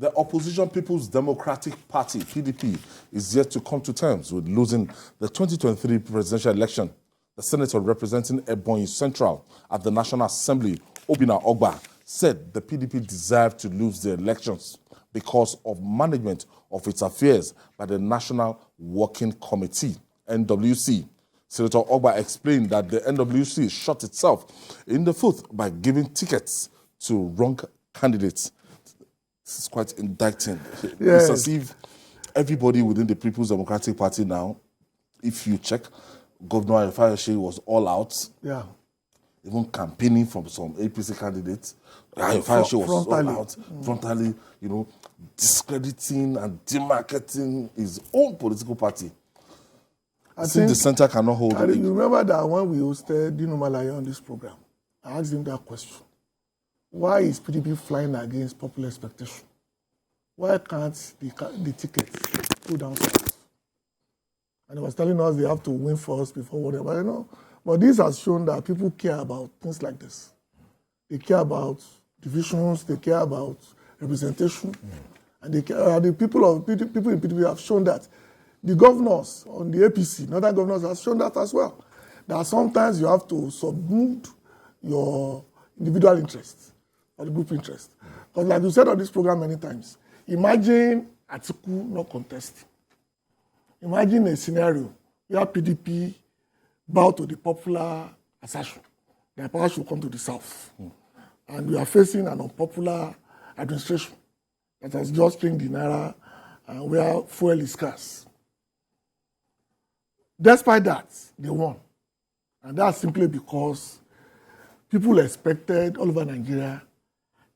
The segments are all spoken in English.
The opposition People's Democratic Party, PDP, is yet to come to terms with losing the 2023 presidential election. The senator representing Ebonyi Central at the National Assembly, Obina Ogba, said the PDP deserved to lose the elections because of management of its affairs by the National Working Committee, NWC. Senator Ogba explained that the NWC shot itself in the foot by giving tickets to wrong candidates. This is quite indicting. Yes. It's as if everybody within the People's Democratic Party now, if you check, Governor Ayefayoshe was all out. Yeah. Even campaigning from some APC candidates. Ayefayoshe was all out, frontally, discrediting and demarketing his own political party. I think the center cannot hold it. You remember that when we hosted Dino Malaya on this program, I asked him that question. Why is PDP flying against popular expectation? Why can't the tickets go down south? And he was telling us they have to win first before whatever, But this has shown that people care about things like this. They care about divisions, they care about representation, and they care, the people in PDP have shown that. The governors on the APC, northern governors, have shown that as well. That sometimes you have to subdue your individual interests or the group interest. Because like you said on this program many times, imagine Atiku not contesting. Imagine a scenario where PDP bow to the popular assertion that power should come to the south. And we are facing an unpopular administration that has just changed the naira and where fuel is scarce. Despite that, they won. And that's simply because people expected all over Nigeria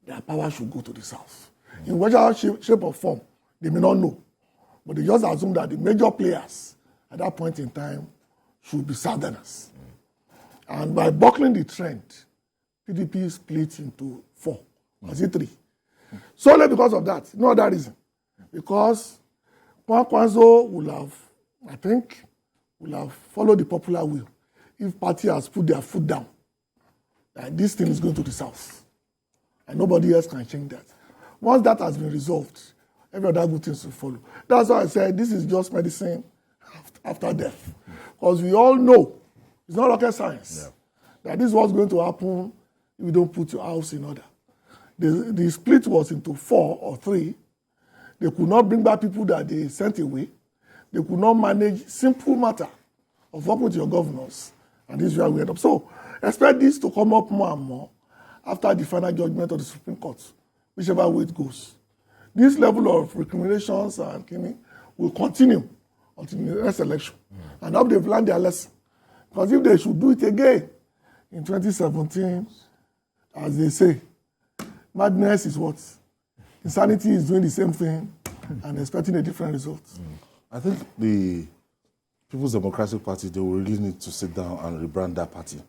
that power should go to the south. In whatever shape or form, they may not know. But they just assume that the major players at that point in time should be southerners. And by buckling the trend, PDP split into 4, was it 3? Solely because of that, no other reason. Because Kwankwaso will have followed the popular will if party has put their foot down that this thing is going to the south. And nobody else can change that. Once that has been resolved, every other good things will follow. That's why I said this is just medicine after death. Because we all know, it's not rocket science, that this is what's going to happen if you don't put your house in order. The split was into 4 or 3. They could not bring back people that they sent away. They could not manage simple matter of working with your governors. And this is where we end up. So expect this to come up more and more after the final judgment of the Supreme Court, whichever way it goes. This level of recriminations and killing will continue until the next election. And I hope they've learned their lesson. Because if they should do it again in 2017, as they say, madness is what? Insanity is doing the same thing and expecting a different result. I think the People's Democratic Party, they will really need to sit down and rebrand that party.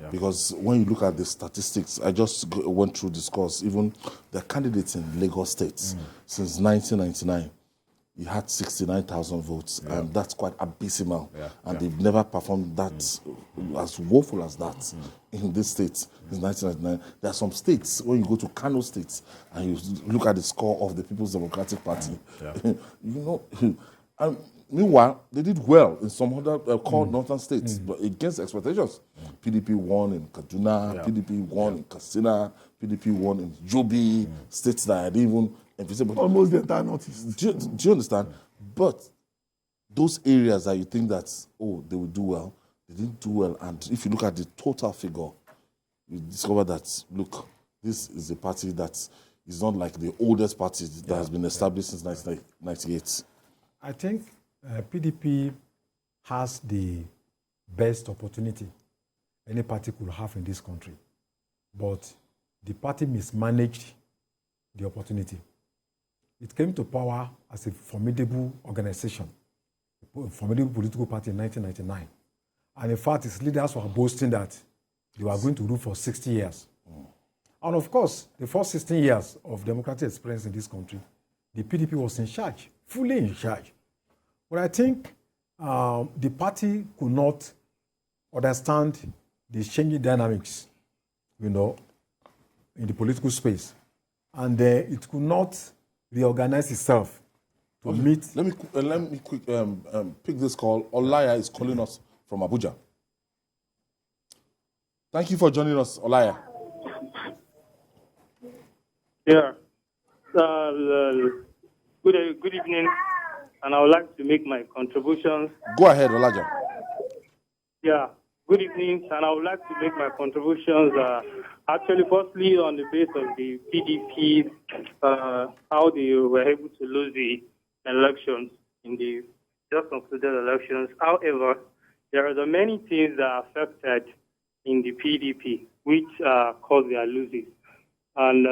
Yeah. Because when you look at the statistics, I just went through this course, even the candidates in Lagos State, since 1999, you had 69,000 votes, and that's quite abysmal. And they've never performed that as woeful as that in this state since 1999. There are some states, when you go to Kano State, and you look at the score of the People's Democratic Party, and meanwhile, they did well in some other core northern states, but against expectations. PDP won in Kaduna, PDP won in Katsina, PDP won in Jobi, states that had even invisible. Almost the entire northeast. Do you understand? But those areas that you think that, they will do well, they didn't do well. And if you look at the total figure, you discover that, look, this is a party that is not like the oldest party that has been established since 1998. I think PDP has the best opportunity any party could have in this country. But the party mismanaged the opportunity. It came to power as a formidable organization, a formidable political party in 1999. And in fact, its leaders were boasting that they were going to rule for 60 years. And of course, the first 16 years of democratic experience in this country, the PDP was in charge, fully in charge. But I think the party could not understand the changing dynamics, in the political space. And it could not reorganize itself to meet. Let me quick pick this call. Olaya is calling us from Abuja. Thank you for joining us, Olaya. Yeah. Good evening, and I would like to make my contributions. Go ahead, Olaja. Yeah. Good evening, and I would like to make my contributions. Actually, firstly, on the base of the PDP, how they were able to lose the elections in the just concluded elections. However, there are many things that affected in the PDP, which caused their losses. And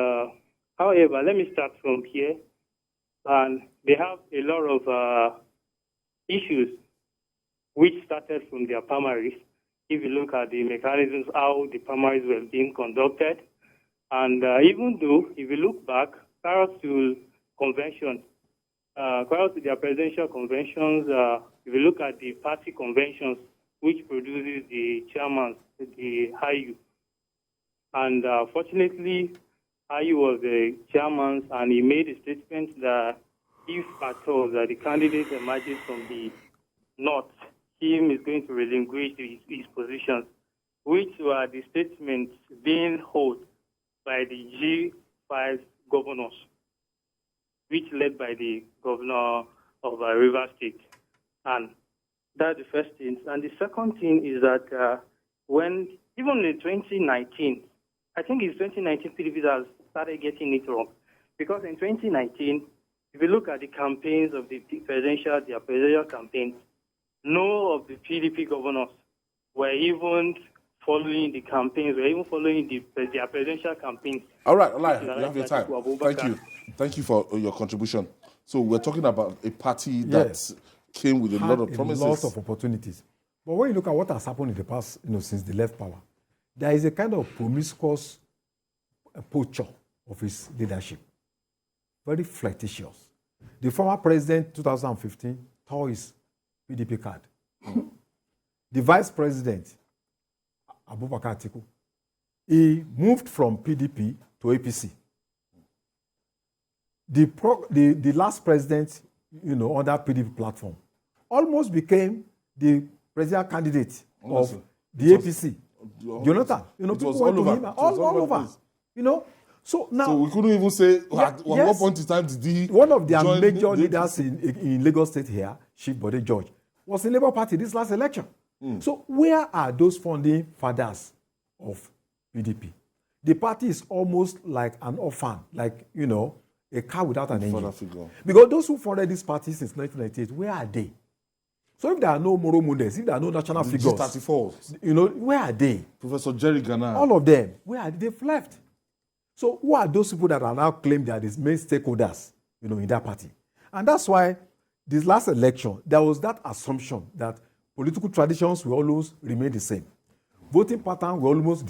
however, let me start from here. And they have a lot of issues which started from their primaries. If you look at the mechanisms, how the primaries were being conducted. And even though, if you look back, prior to convention, prior to their presidential conventions, if you look at the party conventions, which produces the chairman, the IU. And fortunately, IU was the chairman, and he made a statement that if at all that the candidate emerges from the north, him is going to relinquish his positions, which were the statements being held by the G5 governors, which led by the governor of Rivers State. And that's the first thing. And the second thing is that when, even in 2019, I think it's 2019 PDP that started getting it wrong. Because in 2019, if you look at the campaigns of the presidential campaigns, no of the PDP governors were even following the campaigns, were even following their presidential campaigns. All right, you have your time. Thank you. Thank you for your contribution. So we're talking about a party that came with a lot of promises. A lot of opportunities. But when you look at what has happened in the past, since they left power, there is a kind of promiscuous poacher of his leadership. Very flirtatious. The former president, 2015, tore his PDP card. The vice president, Abubakar Atiku, he moved from PDP to APC. The last president, on that PDP platform, almost became the presidential candidate of the APC. Jonathan, people went to him all over. So now, so we couldn't even say at what point in time did he? One of their major leaders in Lagos State here, Chief Bode George, was in Labour Party this last election. So where are those founding fathers of PDP? The party is almost like an orphan, like a car without an engine. Because those who founded this party since 1998, where are they? So if there are no moral models, if there are no national figures, G34, where are they? Professor Jerry Ghana, all of them, where are they? They've left. So who are those people that are now claimed they are the main stakeholders, in that party? And that's why this last election, there was that assumption that political traditions will always remain the same. Voting pattern will almost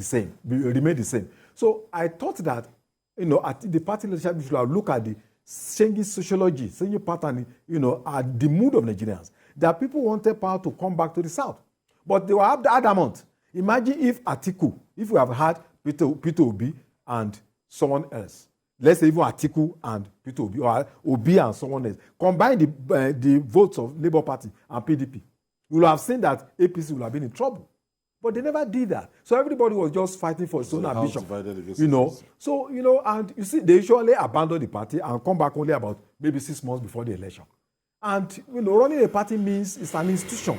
remain the same. So I thought that, at the party leadership, we should look at the changing sociology, changing pattern, at the mood of Nigerians. That people wanted power to come back to the south. But they were adamant. Imagine if Atiku, if we have had Peter Obi and someone else, let's say even Atiku and Peter Obi, or Obi and someone else, combine the votes of Labour Party and PDP, we will have seen that APC will have been in trouble. But they never did that. So everybody was just fighting for its own ambition. So, and you see, they usually abandon the party and come back only about maybe 6 months before the election. And, running a party means it's an institution.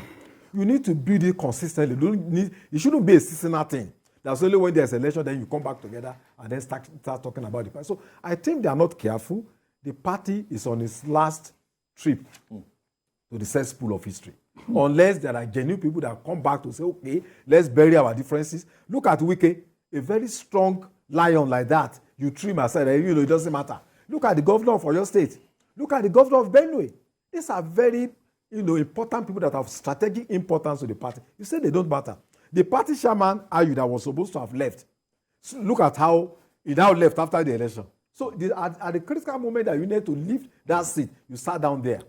You need to build it consistently. It shouldn't be a seasonal thing. That's only when there's an election, then you come back together and then start talking about the party. So I think they are not careful. The party is on its last trip to the cesspool of history. Unless there are genuine people that come back to say, okay, let's bury our differences. Look at Wike, a very strong lion like that. You trim aside, it doesn't matter. Look at the governor of Oyo State. Look at the governor of Benue. These are very, important people that have strategic importance to the party. You say they don't matter. The party chairman, Ayu, that was supposed to have left. So look at how he now left after the election. So at the critical moment that you need to leave that seat, you sat down there.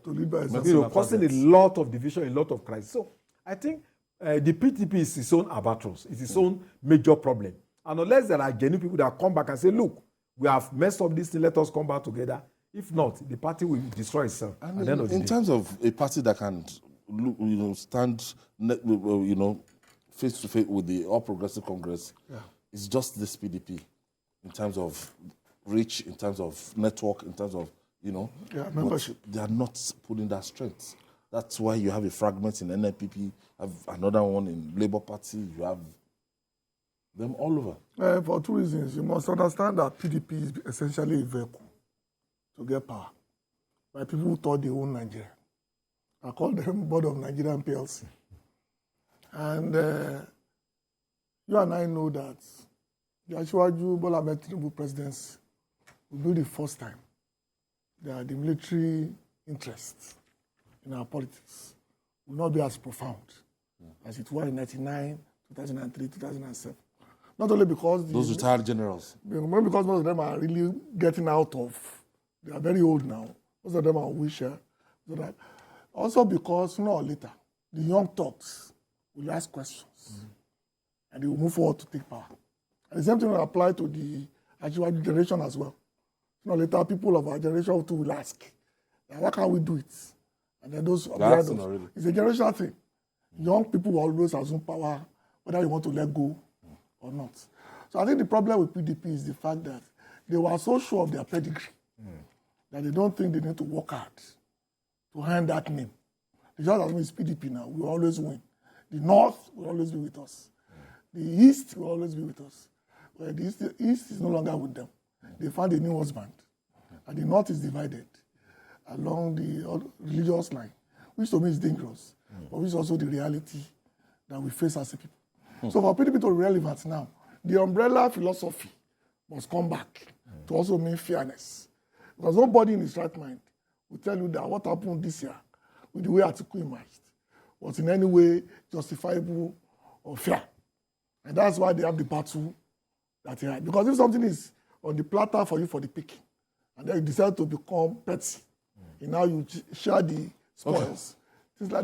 Causing a lot of division, a lot of crisis. So I think the PDP is its own albatross. It's its own major problem. And unless there are genuine people that come back and say, look, we have messed up this thing, let us come back together, If not, the party will destroy itself at the end of the day. In terms of a party that can, stand, face to face with the All Progressive Congress, it's just this PDP, in terms of reach, in terms of network, in terms of membership. They are not putting that strength. That's why you have a fragment in NNPP, have another one in Labour Party. You have them all over. For two reasons. You must understand that PDP is essentially a vehicle to get power by people who thought they own Nigeria. I call them Board of Nigerian PLC. And you and I know that the Asiwaju Bola Ahmed Tinubu presidency will be the first time that the military interests in our politics will not be as profound as it was in 1999, 2003, 2007. Not only because those retired generals, because most of them are really getting out of, they are very old now. Most of them are wheelchair. Also because sooner or later, the young thugs will ask questions and they will move forward to take power. And the same thing will apply to the Asiwaju generation as well. Sooner or later, people of our generation too will ask, why can't we do it? And then those, it's a generational thing. Young people will always assume power, whether you want to let go or not. So I think the problem with PDP is the fact that they were so sure of their pedigree that they don't think they need to work hard to earn that name. They just assume it's PDP now. We will always win. The North will always be with us. The East will always be with us. Well, the East is no longer with them. They found a new husband. And the North is divided along the religious line, which to me is dangerous, but which is also the reality that we face as a people. So for PDP to be relevant now, the umbrella philosophy must come back to also mean fairness. Because nobody in his right mind will tell you that what happened this year with the way Atiku emerged was in any way justifiable or fair. And that's why they have the battle that they had. Because if something is on the platter for you for the picking, and then you decide to become petty, and now you share the spoils,